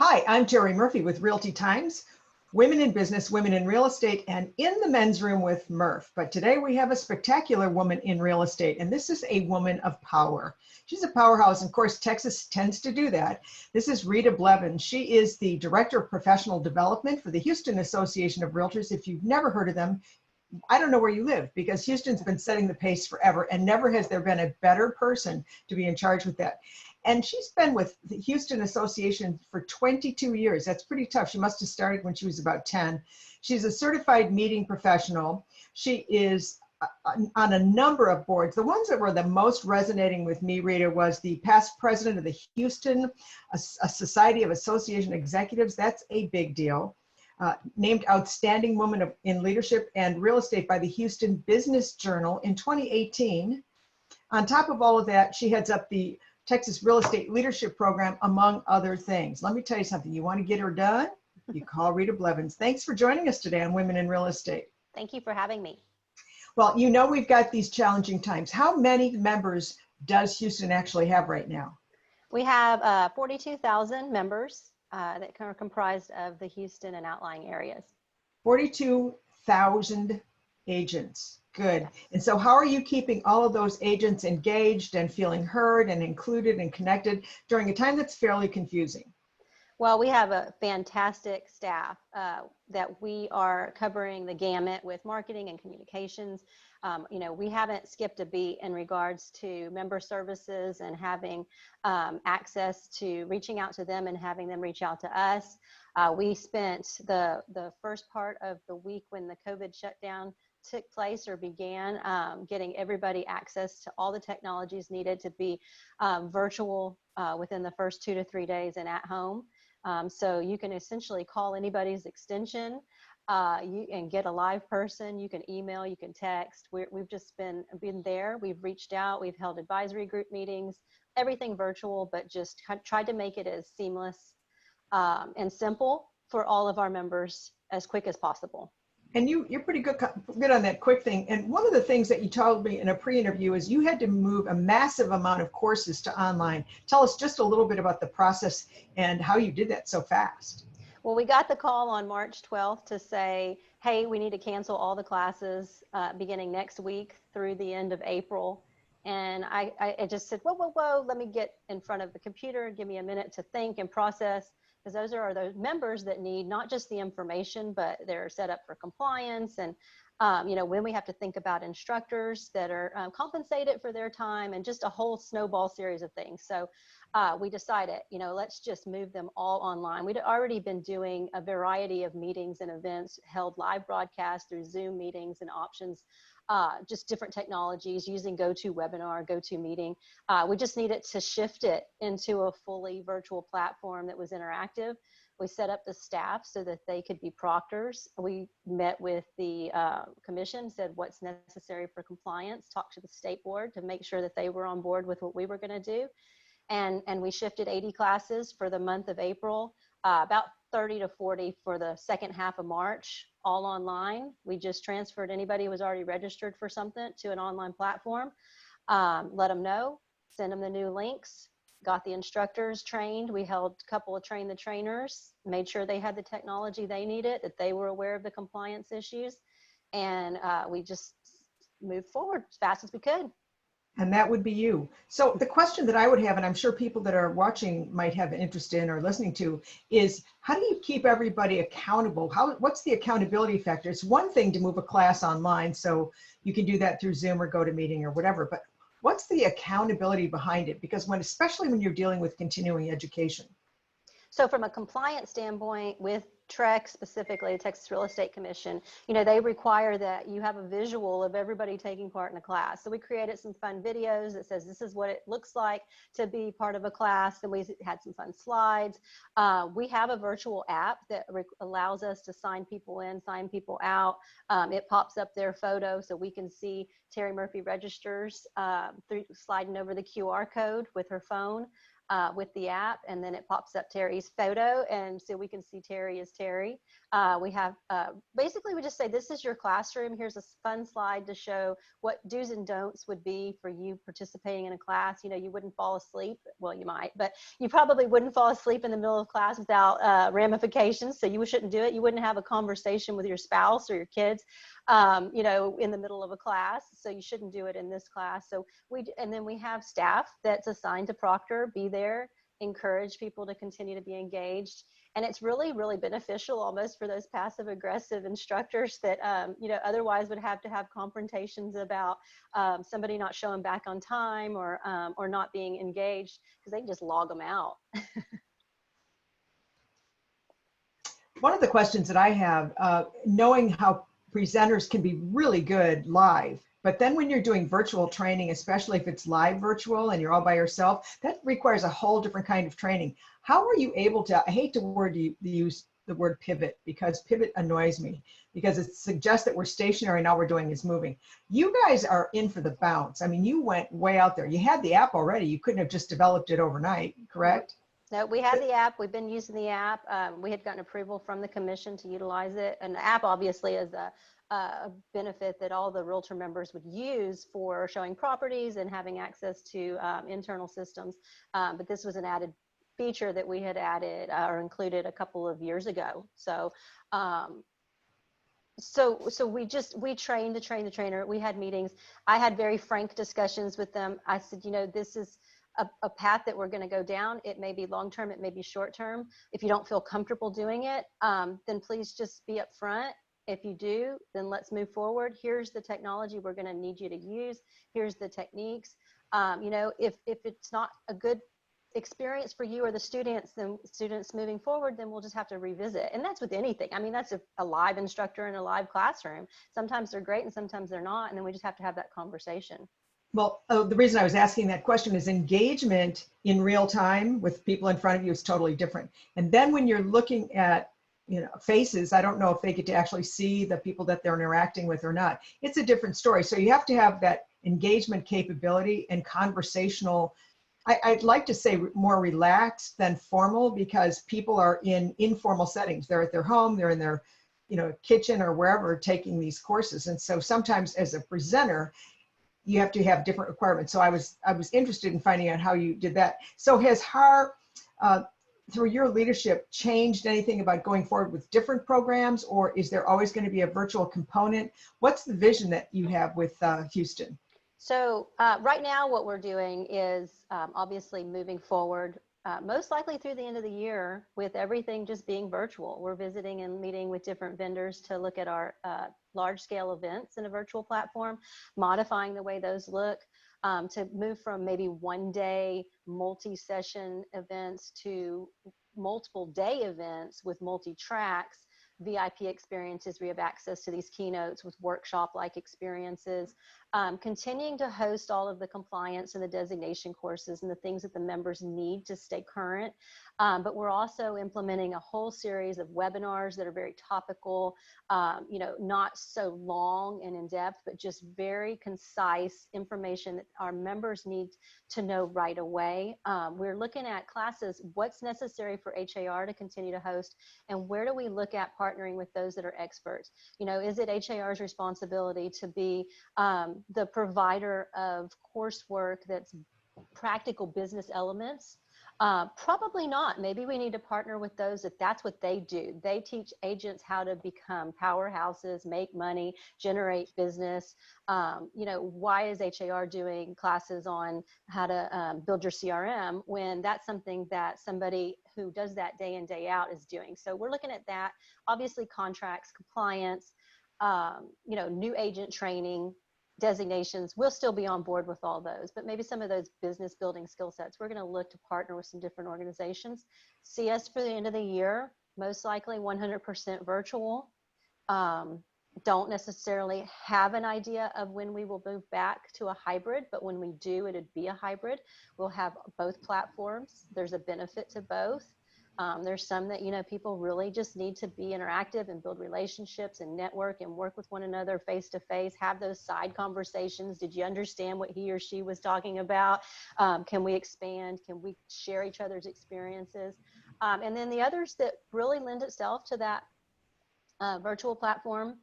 Hi, I'm Terry Murphy with Realty Times, Women in Business, Women in Real Estate, and in the men's room with Murph. But today we have a spectacular woman in real estate, and this is a woman of power. She's a powerhouse, and of course, Texas tends to do that. This is Rita Blevins. She is the Director of Professional Development for the Houston Association of Realtors. If you've never heard of them, I don't know where you live, because Houston's been setting the pace forever, and never has there been a better person to be in charge with that. And she's been with the Houston Association for 22 years. That's pretty tough. She must have started when she was about 10. She's a certified meeting professional. She is on a number of boards. The ones that were the most resonating with me, Rita, was the past president of the Houston a Society of Association Executives. That's a big deal. Named Outstanding Woman in Leadership and Real Estate by the Houston Business Journal in 2018. On top of all of that, she heads up the Texas Real Estate Leadership Program, among other things. Let me tell you something. You want to get her done? You call Rita Blevins. Thanks for joining us today on Women in Real Estate. Thank you for having me. Well, you know we've got these challenging times. How many members does Houston actually have right now? We have 42,000 members that are comprised of the Houston and outlying areas. 42,000 agents. Good. And so how are you keeping all of those agents engaged and feeling heard and included and connected during a time that's fairly confusing? Well, we have a fantastic staff that we are covering the gamut with marketing and communications. We haven't skipped a beat in regards to member services and having access to reaching out to them and having them reach out to us. We spent the first part of the week when the COVID shutdown took place or began, getting everybody access to all the technologies needed to be virtual within the first 2 to 3 days and at home. So you can essentially call anybody's extension and get a live person. You can email, you can text. We've just been there. We've reached out. We've held advisory group meetings, everything virtual, but just tried to make it as seamless and simple for all of our members as quick as possible. And you're pretty good on that quick thing. And one of the things that you told me in a pre-interview is you had to move a massive amount of courses to online. Tell us just a little bit about the process and how you did that so fast. Well, we got the call on March 12th to say, hey, we need to cancel all the classes beginning next week through the end of April. And I just said, whoa, let me get in front of the computer, give me a minute to think and process. Because those are those members that need not just the information, but they're set up for compliance. And, when we have to think about instructors that are compensated for their time and just a whole snowball series of things. So we decided, let's just move them all online. We'd already been doing a variety of meetings and events, held live broadcasts through Zoom meetings and options, just different technologies using GoToWebinar, GoToMeeting. We just needed to shift it into a fully virtual platform that was interactive. We set up the staff so that they could be proctors. We met with the commission, said what's necessary for compliance, talked to the state board to make sure that they were on board with what we were going to do. And we shifted 80 classes for the month of April, about 30 to 40 for the second half of March, all online. We just transferred anybody who was already registered for something to an online platform, let them know, send them the new links, got the instructors trained. We held a couple of train the trainers, made sure they had the technology they needed, that they were aware of the compliance issues. And we just moved forward as fast as we could. And that would be you. So the question that I would have, and I'm sure people that are watching might have an interest in or listening to, is how do you keep everybody accountable? What's the accountability factor? It's one thing to move a class online, so you can do that through Zoom or GoToMeeting or whatever, but what's the accountability behind it? Because especially when you're dealing with continuing education. So from a compliance standpoint with TREC, specifically Texas Real Estate Commission, they require that you have a visual of everybody taking part in a class. So we created some fun videos that says this is what it looks like to be part of a class, and we had some fun slides. We have a virtual app that allows us to sign people in, sign people out. It pops up their photo so we can see Terry Murphy registers through sliding over the QR code with her phone. with the app, and then it pops up Terry's photo, and so we can see Terry as Terry. We have basically we just say, this is your classroom. Here's a fun slide to show what do's and don'ts would be for you participating in a class. You know, you wouldn't fall asleep. Well, you might, but you probably wouldn't fall asleep in the middle of class without ramifications. So you shouldn't do it. You wouldn't have a conversation with your spouse or your kids, you know, in the middle of a class. So you shouldn't do it in this class. So and then we have staff that's assigned to proctor, be there, encourage people to continue to be engaged. And it's really, really beneficial almost for those passive aggressive instructors that, you know, otherwise would have to have confrontations about somebody not showing back on time or not being engaged, because they can just log them out. One of the questions that I have, knowing how presenters can be really good live, but then when you're doing virtual training, especially if it's live virtual and you're all by yourself, that requires a whole different kind of training. How are you able to, I hate to use the word pivot, because pivot annoys me, because it suggests that we're stationary and all we're doing is moving. You guys are in for the bounce. I mean, you went way out there. You had the app already. You couldn't have just developed it overnight, correct? No, we had the app. We've been using the app. We had gotten approval from the commission to utilize it. And the app obviously is a benefit that all the realtor members would use for showing properties and having access to internal systems. But this was an added feature that we had added or included a couple of years ago. So we trained the trainer. We had meetings. I had very frank discussions with them. I said, you know, this is a path that we're going to go down. It may be long-term, it may be short-term. If you don't feel comfortable doing it, then please just be upfront. If you do, then let's move forward. Here's the technology we're going to need you to use. Here's the techniques. You know, if it's not a good experience for you or the students, then students moving forward, then we'll just have to revisit. And that's with anything. I mean, that's a live instructor in a live classroom. Sometimes they're great and sometimes they're not. And then we just have to have that conversation. Well, the reason I was asking that question is engagement in real time with people in front of you is totally different. And then when you're looking at, you know, faces, I don't know if they get to actually see the people that they're interacting with or not. It's a different story. So you have to have that engagement capability and conversational, I'd like to say more relaxed than formal, because people are in informal settings. They're at their home, they're in their, you know, kitchen or wherever taking these courses. And so sometimes as a presenter, you have to have different requirements. So I was interested in finding out how you did that. So has HAR, through your leadership, changed anything about going forward with different programs, or is there always going to be a virtual component? What's the vision that you have with Houston? So right now what we're doing is obviously moving forward, most likely through the end of the year, with everything just being virtual. We're visiting and meeting with different vendors to look at our large scale events in a virtual platform, modifying the way those look, to move from maybe one day multi-session events to multiple day events with multi-tracks, VIP experiences where you have access to these keynotes with workshop-like experiences, continuing to host all of the compliance and the designation courses and the things that the members need to stay current. But we're also implementing a whole series of webinars that are very topical, you know, not so long and in depth, but just very concise information that our members need to know right away. We're looking at classes, what's necessary for HAR to continue to host, and where do we look at partnering with those that are experts? You know, is it HAR's responsibility to be the provider of coursework that's practical business elements? Probably not. Maybe we need to partner with those if that's what they do. They teach agents how to become powerhouses, make money, generate business. You know, why is HAR doing classes on how to build your CRM when that's something that somebody who does that day in, day out is doing? So we're looking at that. Obviously, contracts, compliance, you know, new agent training, designations. We'll still be on board with all those, but maybe some of those business building skill sets, we're going to look to partner with some different organizations. See us for the end of the year, most likely 100% virtual. Don't necessarily have an idea of when we will move back to a hybrid, but when we do, it'd be a hybrid. We'll have both platforms. There's a benefit to both. There's some that, people really just need to be interactive and build relationships and network and work with one another face to face, have those side conversations. Did you understand what he or she was talking about? Can we expand? Can we share each other's experiences? And then the others that really lend itself to that virtual platform.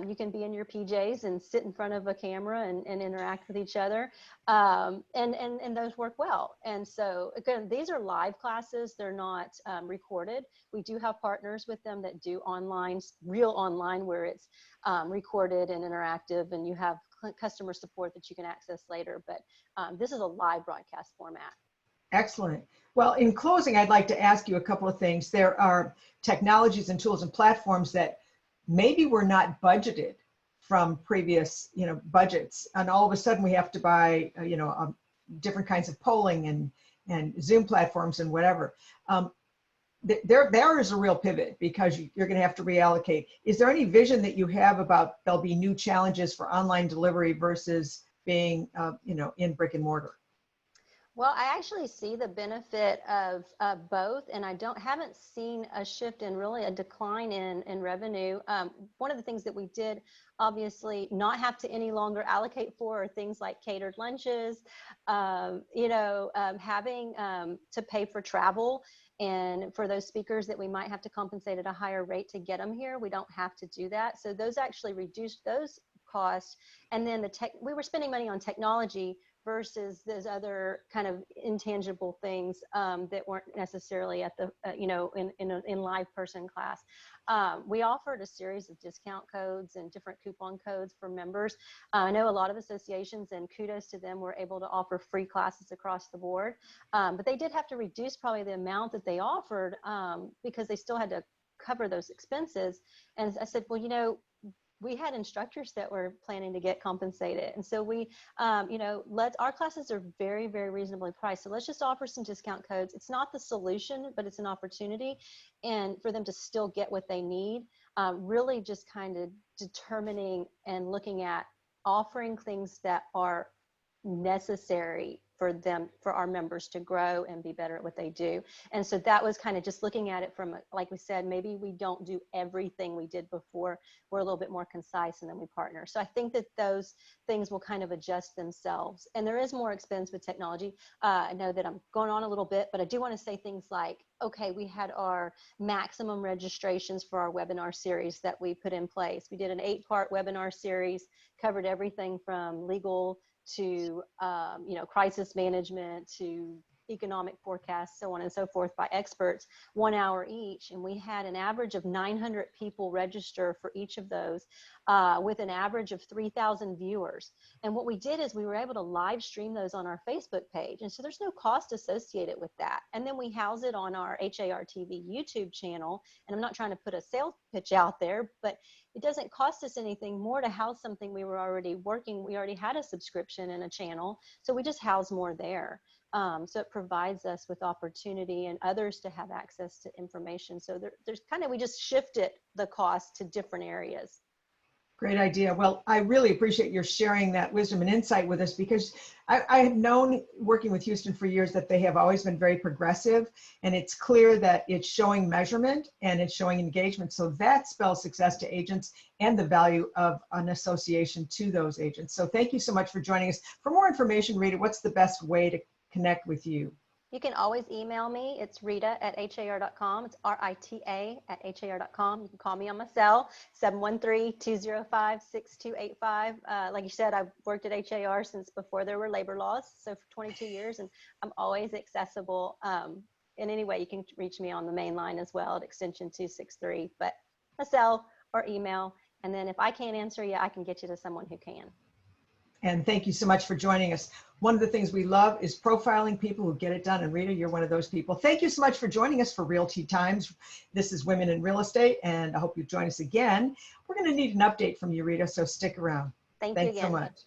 You can be in your PJs and sit in front of a camera and interact with each other. And those work well. And so again, these are live classes. They're not recorded. We do have partners with them that do online, real online, where it's recorded and interactive, and you have customer support that you can access later. But this is a live broadcast format. Excellent. Well, in closing, I'd like to ask you a couple of things. There are technologies and tools and platforms that maybe were not budgeted from previous, budgets, and all of a sudden we have to buy, different kinds of polling and Zoom platforms and whatever. There is a real pivot because you're going to have to reallocate. Is there any vision that you have about there'll be new challenges for online delivery versus being, in brick and mortar? Well, I actually see the benefit of both, and I haven't seen a shift in really a decline in revenue. One of the things that we did obviously not have to any longer allocate for are things like catered lunches, having to pay for travel, and for those speakers that we might have to compensate at a higher rate to get them here, we don't have to do that. So those actually reduced those costs. And then we were spending money on technology versus those other kind of intangible things that weren't necessarily at the, in live person class. We offered a series of discount codes and different coupon codes for members. I know a lot of associations, and kudos to them, were able to offer free classes across the board. But they did have to reduce probably the amount that they offered because they still had to cover those expenses. And I said, well, we had instructors that were planning to get compensated. And so we, our classes are very, very reasonably priced. So let's just offer some discount codes. It's not the solution, but it's an opportunity. And for them to still get what they need, really just kind of determining and looking at offering things that are necessary for our members to grow and be better at what they do. And so that was kind of just looking at it from, like we said, maybe we don't do everything we did before. We're a little bit more concise, and then we partner. So I think that those things will kind of adjust themselves. And there is more expense with technology. I know that I'm going on a little bit, but I do want to say things like, okay, we had our maximum registrations for our webinar series that we put in place. We did an 8-part webinar series, covered everything from legal to crisis management, to economic forecasts, so on and so forth, by experts, 1 hour each. And we had an average of 900 people register for each of those, with an average of 3,000 viewers. And what we did is we were able to live stream those on our Facebook page. And so there's no cost associated with that. And then we house it on our HAR TV YouTube channel. And I'm not trying to put a sales pitch out there, but it doesn't cost us anything more to house something we were already working. We already had a subscription and a channel, so we just house more there. So it provides us with opportunity and others to have access to information. So there's we just shifted the cost to different areas. Great idea. Well, I really appreciate your sharing that wisdom and insight with us, because I have known, working with Houston for years, that they have always been very progressive, and it's clear that it's showing measurement and it's showing engagement. So that spells success to agents and the value of an association to those agents. So thank you so much for joining us. For more information, Rita, what's the best way to connect with you? You can always email me. It's Rita@har.com. It's RITA@har.com. You can call me on my cell, 713-205-6285. Like you said, I've worked at HAR since before there were labor laws, so for 22 years, and I'm always accessible. In any way, you can reach me on the main line as well at extension 263, but a cell or email. And then if I can't answer you, I can get you to someone who can. And thank you so much for joining us. One of the things we love is profiling people who get it done. And Rita, you're one of those people. Thank you so much for joining us for Realty Times. This is Women in Real Estate, and I hope you join us again. We're going to need an update from you, Rita, so stick around. Thanks you again. So much.